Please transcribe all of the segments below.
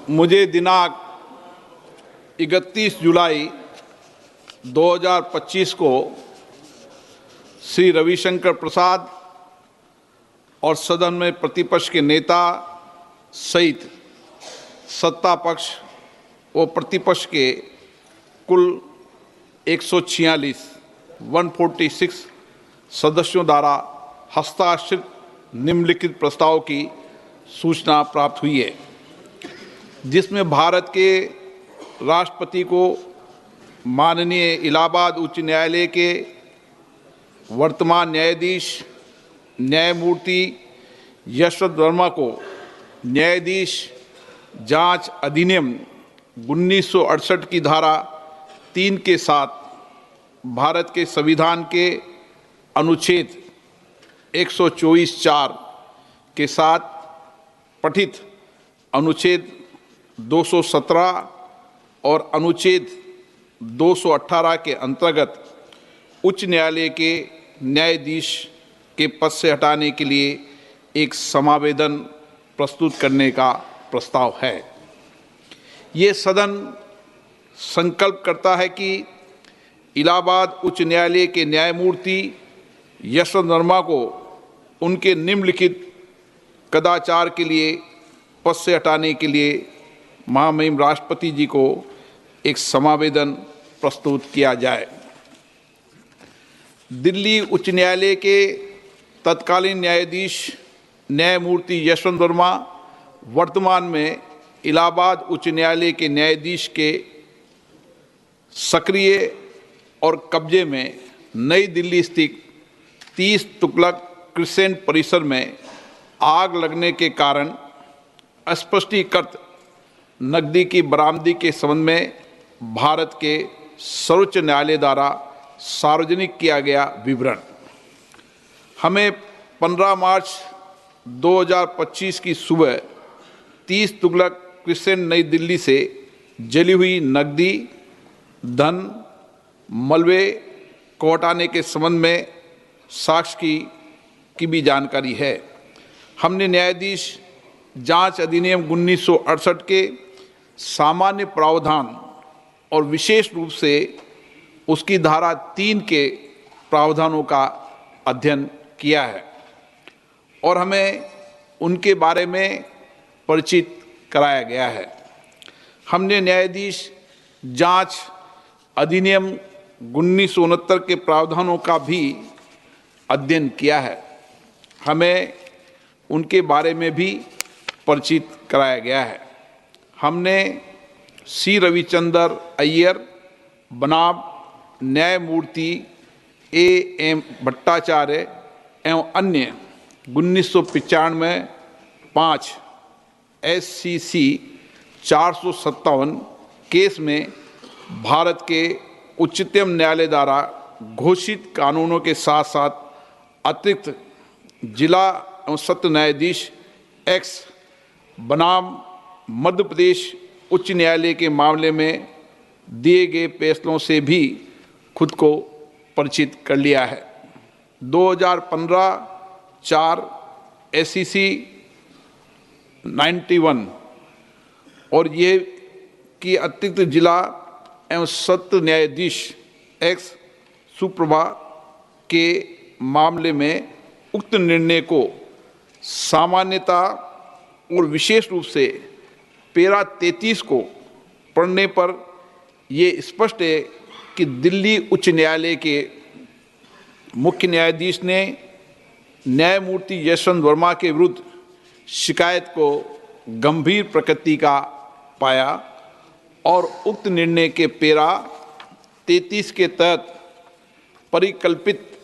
मुझे दिनांक 31 जुलाई 2025 को श्री रविशंकर प्रसाद और सदन में प्रतिपक्ष के नेता सहित सत्ता पक्ष व प्रतिपक्ष के कुल 146 सदस्यों द्वारा हस्ताक्षरित निम्नलिखित प्रस्ताव की सूचना प्राप्त हुई है, जिसमें भारत के राष्ट्रपति को माननीय इलाहाबाद उच्च न्यायालय के वर्तमान न्यायाधीश न्यायमूर्ति यशवंत वर्मा को न्यायाधीश जांच अधिनियम 1968 की धारा 3 के साथ भारत के संविधान के अनुच्छेद 124(4) के साथ पठित अनुच्छेद 217 और अनुच्छेद 218 के अंतर्गत उच्च न्यायालय के न्यायाधीश के पद से हटाने के लिए एक समावेदन प्रस्तुत करने का प्रस्ताव है। ये सदन संकल्प करता है कि इलाहाबाद उच्च न्यायालय के न्यायमूर्ति यशवंत वर्मा को उनके निम्नलिखित कदाचार के लिए पद से हटाने के लिए महामहिम राष्ट्रपति जी को एक समावेदन प्रस्तुत किया जाए। दिल्ली उच्च न्यायालय के तत्कालीन न्यायाधीश न्यायमूर्ति यशवंत वर्मा वर्तमान में इलाहाबाद उच्च न्यायालय के न्यायाधीश के सक्रिय और कब्जे में नई दिल्ली स्थित 30 तुगलक क्रिसेंट परिसर में आग लगने के कारण अस्पष्टीकृत नकदी की बरामदगी के संबंध में भारत के सर्वोच्च न्यायालय द्वारा सार्वजनिक किया गया विवरण हमें 15 मार्च 2025 की सुबह 30 तुगलक क्रिसेंट नई दिल्ली से जली हुई नकदी धन मलबे को हटाने के संबंध में साक्ष्य की भी जानकारी है। हमने न्यायाधीश जांच अधिनियम 1968 के सामान्य प्रावधान और विशेष रूप से उसकी धारा 3 के प्रावधानों का अध्ययन किया है और हमें उनके बारे में परिचित कराया गया है। हमने न्यायाधीश जांच अधिनियम 1969 के प्रावधानों का भी अध्ययन किया है। हमें उनके बारे में भी परिचित कराया गया है। हमने सी रविचंद्र अय्यर बनाम न्यायमूर्ति A.M. भट्टाचार्य एवं अन्य 1995 5 SCC 457 केस में भारत के उच्चतम न्यायालय द्वारा घोषित कानूनों के साथ साथ अतिरिक्त जिला एवं सत्र न्यायाधीश एक्स बनाम मध्य प्रदेश उच्च न्यायालय के मामले में दिए गए फैसलों से भी खुद को परिचित कर लिया है। 2015-4 SCC 91 और ये कि अतिरिक्त जिला एवं सत्र न्यायाधीश एक्स सुप्रभा के मामले में उक्त निर्णय को सामान्यता और विशेष रूप से पैरा 33 को पढ़ने पर ये स्पष्ट है कि दिल्ली उच्च न्यायालय के मुख्य न्यायाधीश ने न्यायमूर्ति यशवंत वर्मा के विरुद्ध शिकायत को गंभीर प्रकृति का पाया और उक्त निर्णय के पैरा 33 के तहत परिकल्पित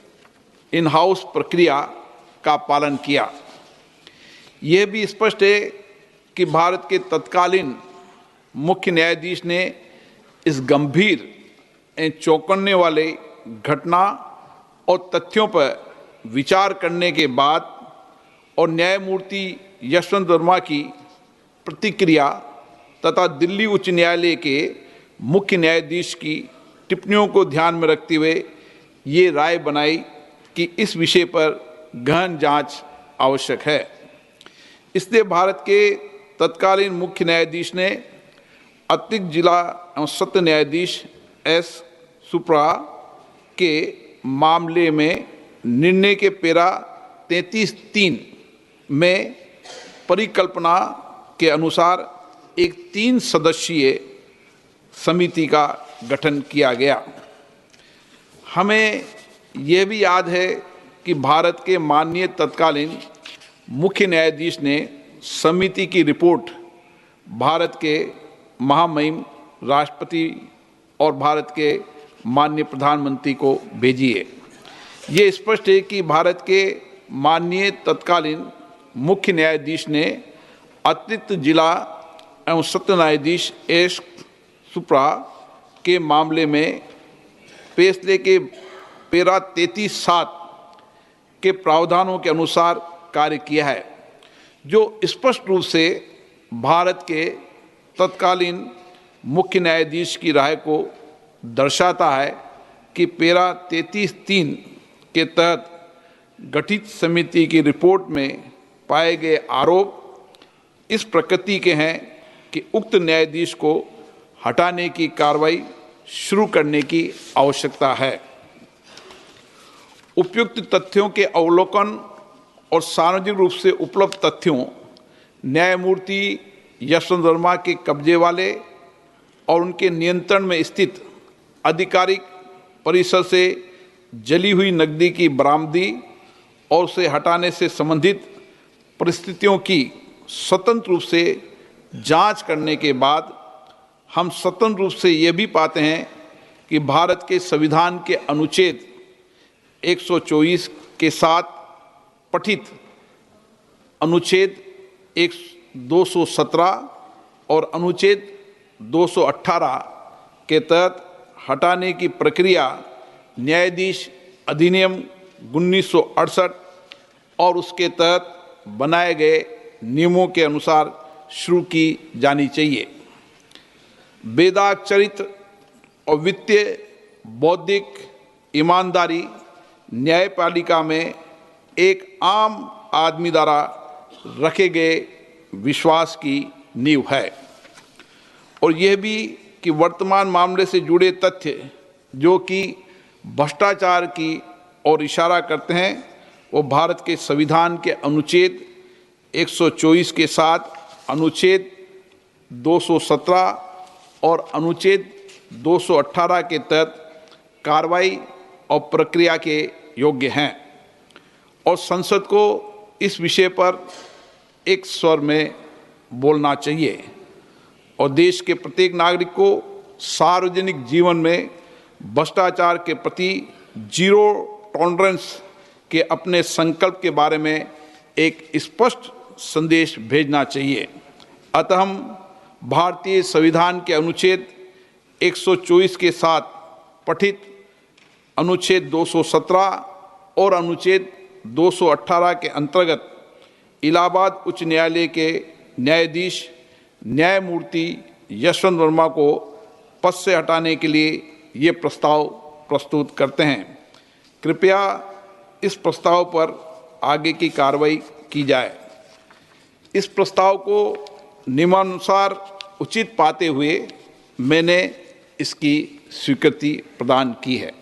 इन हाउस प्रक्रिया का पालन किया। यह भी स्पष्ट है कि भारत के तत्कालीन मुख्य न्यायाधीश ने इस गंभीर एवं चौंकाने वाले घटना और तथ्यों पर विचार करने के बाद और न्यायमूर्ति यशवंत वर्मा की प्रतिक्रिया तथा दिल्ली उच्च न्यायालय के मुख्य न्यायाधीश की टिप्पणियों को ध्यान में रखते हुए ये राय बनाई कि इस विषय पर गहन जांच आवश्यक है। इसलिए भारत के तत्कालीन मुख्य न्यायाधीश ने अतिरिक्त जिला एवं सत्र न्यायाधीश एस सुप्रा के मामले में निर्णय के पेरा 33(3) में परिकल्पना के अनुसार एक 3 सदस्यीय समिति का गठन किया गया। हमें यह भी याद है कि भारत के माननीय तत्कालीन मुख्य न्यायाधीश ने समिति की रिपोर्ट भारत के महामहिम राष्ट्रपति और भारत के माननीय प्रधानमंत्री को भेजी है। ये स्पष्ट है कि भारत के माननीय तत्कालीन मुख्य न्यायाधीश ने अतिरिक्त जिला एवं सत्र न्यायाधीश एस सुप्रा के मामले में फैसले के पेरा 33(7) के प्रावधानों के अनुसार कार्य किया है, जो स्पष्ट रूप से भारत के तत्कालीन मुख्य न्यायाधीश की राय को दर्शाता है कि पेरा 33(3) के तहत गठित समिति की रिपोर्ट में पाए गए आरोप इस प्रकृति के हैं कि उक्त न्यायाधीश को हटाने की कार्रवाई शुरू करने की आवश्यकता है। उपयुक्त तथ्यों के अवलोकन और सार्वजनिक रूप से उपलब्ध तथ्यों, न्यायमूर्ति यशवंत वर्मा के कब्जे वाले और उनके नियंत्रण में स्थित आधिकारिक परिसर से जली हुई नकदी की बरामदी और उसे हटाने से संबंधित परिस्थितियों की स्वतंत्र रूप से जांच करने के बाद हम स्वतंत्र रूप से ये भी पाते हैं कि भारत के संविधान के अनुच्छेद 124 के साथ पठित अनुच्छेद 217 और अनुच्छेद 218 के तहत हटाने की प्रक्रिया न्यायाधीश अधिनियम 1968 और उसके तहत बनाए गए नियमों के अनुसार शुरू की जानी चाहिए। वेदाक चरित्र और वित्तीय बौद्धिक ईमानदारी न्यायपालिका में एक आम आदमी द्वारा रखे गए विश्वास की नींव है, और यह भी कि वर्तमान मामले से जुड़े तथ्य जो कि भ्रष्टाचार की ओर इशारा करते हैं, वो भारत के संविधान के अनुच्छेद 124 के साथ अनुच्छेद 217 और अनुच्छेद 218 के तहत कार्रवाई और प्रक्रिया के योग्य हैं, और संसद को इस विषय पर एक स्वर में बोलना चाहिए और देश के प्रत्येक नागरिक को सार्वजनिक जीवन में भ्रष्टाचार के प्रति जीरो टॉलरेंस के अपने संकल्प के बारे में एक स्पष्ट संदेश भेजना चाहिए। अतः हम भारतीय संविधान के अनुच्छेद 124 के साथ पठित अनुच्छेद 217 और अनुच्छेद 218 के अंतर्गत इलाहाबाद उच्च न्यायालय के न्यायाधीश न्यायमूर्ति यशवंत वर्मा को पद से हटाने के लिए ये प्रस्ताव प्रस्तुत करते हैं। कृपया इस प्रस्ताव पर आगे की कार्रवाई की जाए। इस प्रस्ताव को नियमानुसार उचित पाते हुए मैंने इसकी स्वीकृति प्रदान की है।